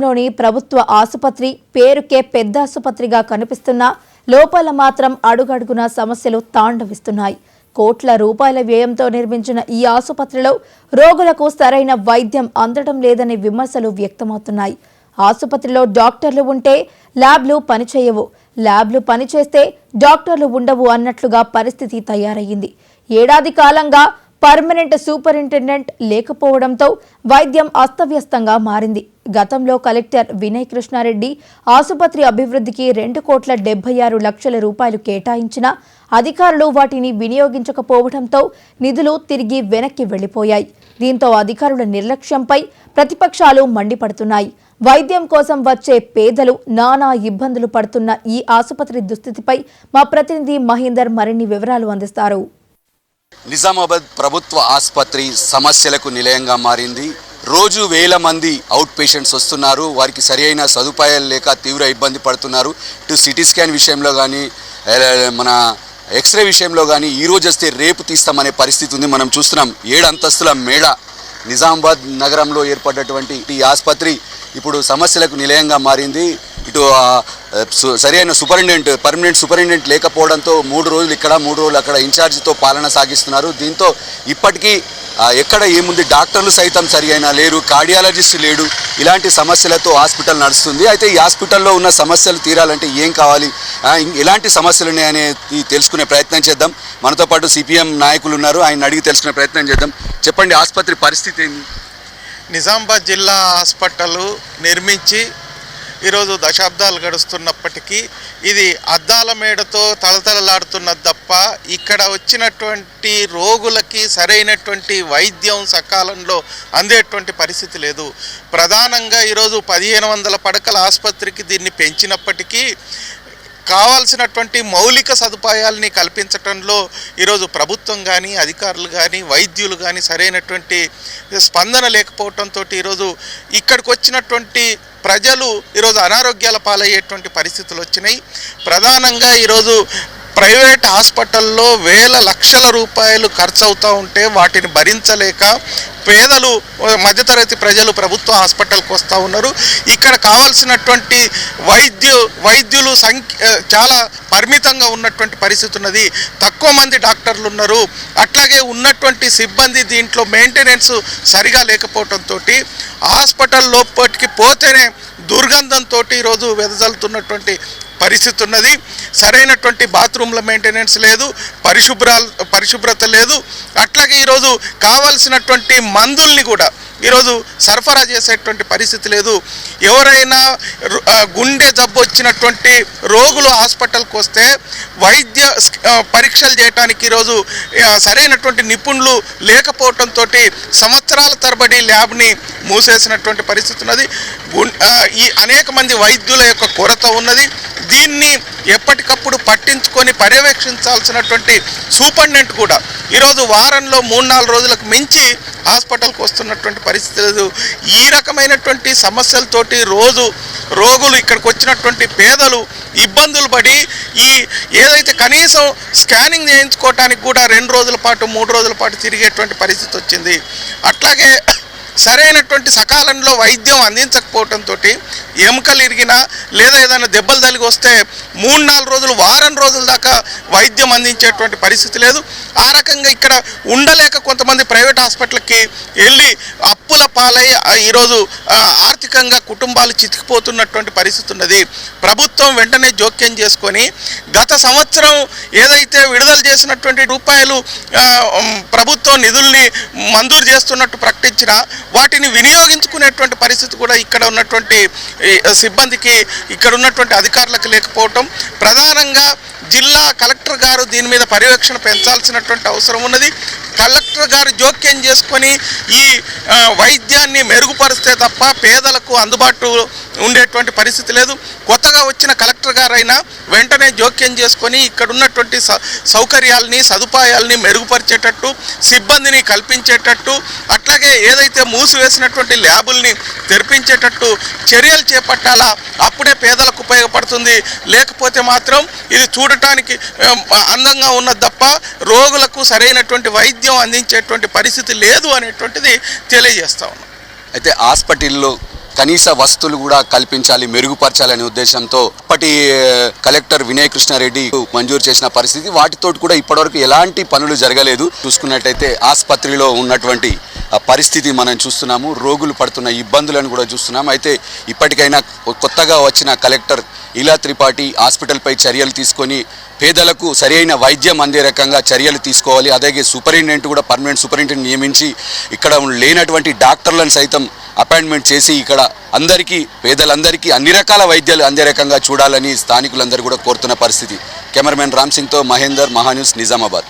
లోని ప్రభుత్వ ఆసుపత్రి పేరుకే పెద్ద ఆసుపత్రిగా కనిపిస్తున్నా లోపల మాత్రం అడుగడుగున సమస్యలు తాండవిస్తున్నాయి. కోట్ల రూపాయల వ్యయంతో నిర్మించిన ఈ ఆసుపత్రిలో రోగులకు సరైన వైద్యం అందడం లేదనే విమర్శలు వ్యక్తమవుతున్నాయి. ఆసుపత్రిలో డాక్టర్లు ఉంటే ల్యాబ్లు పనిచేయవు, ల్యాబ్లు పనిచేస్తే డాక్టర్లు ఉండవు అన్నట్లుగా పరిస్థితి తయారయ్యింది. ఏడాది కాలంగా పర్మనెంట్ సూపరింటెండెంట్ లేకపోవడంతో వైద్యం అస్తవ్యస్తంగా మారింది. గతంలో కలెక్టర్ వినయ్ కృష్ణారెడ్డి ఆసుపత్రి అభివృద్ధికి 2,76,00,000 రూపాయలు కేటాయించినా అధికారులు వాటిని వినియోగించకపోవడంతో నిధులు తిరిగి వెనక్కి వెళ్లిపోయాయి. దీంతో అధికారుల నిర్లక్ష్యంపై ప్రతిపక్షాలు మండిపడుతున్నాయి. వైద్యం కోసం వచ్చే పేదలు నానా ఇబ్బందులు పడుతున్న ఈ ఆసుపత్రి దుస్థితిపై మా ప్రతినిధి మహేందర్ మరిన్ని వివరాలు అందిస్తారు. నిజామాబాద్ ప్రభుత్వ ఆసుపత్రి సమస్యలకు నిలయంగా మారింది. రోజు వేల మంది అవుట్ పేషెంట్స్ వస్తున్నారు. వారికి సరైన సదుపాయాలు లేక తీవ్ర ఇబ్బంది పడుతున్నారు. ఇటు సిటీ స్కాన్ విషయంలో కానీ మన ఎక్స్రే విషయంలో కానీ ఈరోజు వస్తే రేపు తీస్తామనే పరిస్థితి ఉంది. మనం చూస్తున్నాం 7 అంతస్తుల మేడ నిజామాబాద్ నగరంలో ఏర్పడ్డటువంటి ఈ ఆసుపత్రి ఇప్పుడు సమస్యలకు నిలయంగా మారింది. ఇటు సరైన పర్మనెంట్ సూపరింటెండెంట్ లేకపోవడంతో 3 రోజులు ఇక్కడ 3 రోజులు అక్కడ ఇన్ఛార్జితో పాలన సాగిస్తున్నారు. దీంతో ఇప్పటికీ ఎక్కడ ఏముంది, డాక్టర్లు సైతం సరైన లేరు, కార్డియాలజిస్ట్ లేడు. ఇలాంటి సమస్యలతో హాస్పిటల్ నడుస్తుంది. అయితే ఈ హాస్పిటల్లో ఉన్న సమస్యలు తీరాలంటే ఏం కావాలి, ఎలాంటి సమస్యలు ఉన్నాయనేది తెలుసుకునే ప్రయత్నం చేద్దాం. మనతో పాటు సిపిఎం నాయకులు ఉన్నారు, ఆయన అడిగి తెలుసుకునే ప్రయత్నం చేద్దాం. చెప్పండి, ఆసుపత్రి పరిస్థితి ఏంది? నిజామాబాద్ జిల్లా హాస్పిటల్ నిర్మించి ఈరోజు దశాబ్దాలు గడుస్తున్నప్పటికీ ఇది అద్దాల మేడతో తలతలలాడుతున్నది తప్ప ఇక్కడ వచ్చినటువంటి రోగులకి సరైనటువంటి వైద్యం సకాలంలో అందేటువంటి పరిస్థితి లేదు. ప్రధానంగా ఈరోజు 1500 పడకల ఆసుపత్రికి దీన్ని పెంచినప్పటికీ కావాల్సినటువంటి మౌలిక సదుపాయాలని కల్పించడంలో ఈరోజు ప్రభుత్వం కానీ అధికారులు కానీ వైద్యులు కానీ సరైనటువంటి స్పందన లేకపోవడంతో ఈరోజు ఇక్కడికి వచ్చినటువంటి ప్రజలు ఈరోజు అనారోగ్యాల పాలయ్యేటువంటి పరిస్థితులు వచ్చినాయి. ప్రధానంగా ఈరోజు ప్రైవేట్ హాస్పిటల్లో వేల లక్షల రూపాయలు ఖర్చు అవుతూ ఉంటే వాటిని భరించలేక పేదలు మధ్యతరగతి ప్రజలు ప్రభుత్వ హాస్పిటల్కి వస్తూ ఉన్నారు. ఇక్కడ కావాల్సినటువంటి వైద్యులు చాలా పరిమితంగా ఉన్నటువంటి పరిస్థితి ఉన్నది. తక్కువ మంది డాక్టర్లు ఉన్నారు. అట్లాగే ఉన్నటువంటి సిబ్బంది దీంట్లో మెయింటెనెన్స్ సరిగా లేకపోవడంతో హాస్పిటల్ లోపలికి పోతేనే దుర్గంధంతో ఈరోజు వెదజల్లుతున్నటువంటి పరిస్థితి ఉన్నది. సరైనటువంటి బాత్రూమ్ల మెయింటెనెన్స్ లేదు, పరిశుభ్రత లేదు. అట్లాగే ఈరోజు కావాల్సినటువంటి మందుల్ని కూడా ఈరోజు సరఫరా చేసేటువంటి పరిస్థితి లేదు. ఎవరైనా గుండె జబ్బు వచ్చినటువంటి రోగులు హాస్పిటల్కి వస్తే వైద్య పరీక్షలు చేయడానికి ఈరోజు సరైనటువంటి నిపుణులు లేకపోవడంతో సంవత్సరాల తరబడి ల్యాబ్ని మూసేసినటువంటి పరిస్థితి ఉన్నది. ఈ అనేక మంది వైద్యుల యొక్క కొరత ఉన్నది. దీన్ని ఎప్పటికప్పుడు పట్టించుకొని పర్యవేక్షించాల్సినటువంటి సూపరింటెండెంట్ కూడా ఈరోజు వారంలో 3-4 రోజులకు మించి హాస్పిటల్కి వస్తున్నటువంటి పరిస్థితి లేదు. ఈ రకమైనటువంటి సమస్యలతోటి రోజు రోగులు ఇక్కడికి వచ్చినటువంటి పేదలు ఇబ్బందులు పడి ఏదైతే కనీసం స్కానింగ్ చేయించుకోవటానికి కూడా 2 రోజుల పాటు 3 రోజుల పాటు తిరిగేటువంటి పరిస్థితి వచ్చింది. అట్లాగే సరైనటువంటి సకాలంలో వైద్యం అందించకపోవడంతో ఎముకలు ఇరిగినా లేదా ఏదైనా దెబ్బలు తగిలి వస్తే 3-4 రోజులు వారం రోజుల దాకా వైద్యం అందించేటువంటి పరిస్థితి లేదు. ఆ రకంగా ఇక్కడ ఉండలేక కొంతమంది ప్రైవేట్ హాస్పిటల్కి వెళ్ళి అప్పుల పాలై ఈరోజు ఆర్థికంగా కుటుంబాలు చితికిపోతున్నటువంటి పరిస్థితి ఉన్నది. ప్రభుత్వం వెంటనే జోక్యం చేసుకొని గత సంవత్సరం ఏదైతే విడుదల చేసినటువంటి రూపాయలు ప్రభుత్వం నిధుల్ని మంజూరు చేస్తున్నట్టు ప్రకటించినా వాటిని వినియోగించుకునేటువంటి పరిస్థితి కూడా ఇక్కడ ఉన్నటువంటి సిబ్బందికి ఇక్కడ ఉన్నటువంటి అధికారులకు లేకపోవటం. ప్రధానంగా జిల్లా కలెక్టర్ గారు దీని మీద పర్యవేక్షణ పెంచాల్సినటువంటి అవసరం ఉన్నది. కలెక్టర్ గారు జోక్యం చేసుకొని ఈ వైద్యాన్ని మెరుగుపరిస్తే తప్ప పేదలకు అందుబాటులో ఉండేటువంటి పరిస్థితి లేదు. కొత్తగా వచ్చిన కలెక్టర్ గారైనా వెంటనే జోక్యం చేసుకొని ఇక్కడ ఉన్నటువంటి సౌకర్యాలని సదుపాయాలని మెరుగుపరిచేటట్టు సిబ్బందిని కల్పించేటట్టు అట్లాగే ఏదైతే మూసివేసినటువంటి ల్యాబుల్ని తెరిపించేటట్టు చర్యలు చేపట్టాలా. అప్పుడే పేదలకు ఉపయోగపడుతుంది. లేకపోతే మాత్రం ఇది చూడటానికి అందంగా ఉన్నది తప్ప రోగులకు సరైనటువంటి వైద్యం అందించేటువంటి పరిస్థితి లేదు అనేటువంటిది తెలియజేస్తా ఉన్నాం. అయితే హాస్పిటల్లో కనీస వస్తువులు కూడా కల్పించాలి, మెరుగుపరచాలనే ఉద్దేశంతో అప్పటి కలెక్టర్ వినయ్ కృష్ణారెడ్డి మంజూరు చేసిన పరిస్థితి. వాటితోటి కూడా ఇప్పటివరకు ఎలాంటి పనులు జరగలేదు. చూసుకున్నట్టయితే ఆసుపత్రిలో ఉన్నటువంటి పరిస్థితి మనం చూస్తున్నాము, రోగులు పడుతున్న ఇబ్బందులను కూడా చూస్తున్నాము. అయితే ఇప్పటికైనా కొత్తగా వచ్చిన కలెక్టర్ ఇలా త్రిపాఠి హాస్పిటల్పై చర్యలు తీసుకొని పేదలకు సరైన వైద్యం అందే రకంగా చర్యలు తీసుకోవాలి. అలాగే సూపరింటెండెంట్ కూడా పర్మనెంట్ సూపరింటెండెంట్ నియమించి ఇక్కడ లేనటువంటి డాక్టర్లను సైతం అపాయింట్మెంట్ చేసి ఇక్కడ అందరికీ పేదలందరికీ అన్ని రకాల వైద్యాలు అందే రకంగా చూడాలని స్థానికులందరూ కూడా కోరుతున్న పరిస్థితి. కెమెరామెన్ రామ్ సింగ్తో మహేందర్, మహాన్యూస్, నిజామాబాద్.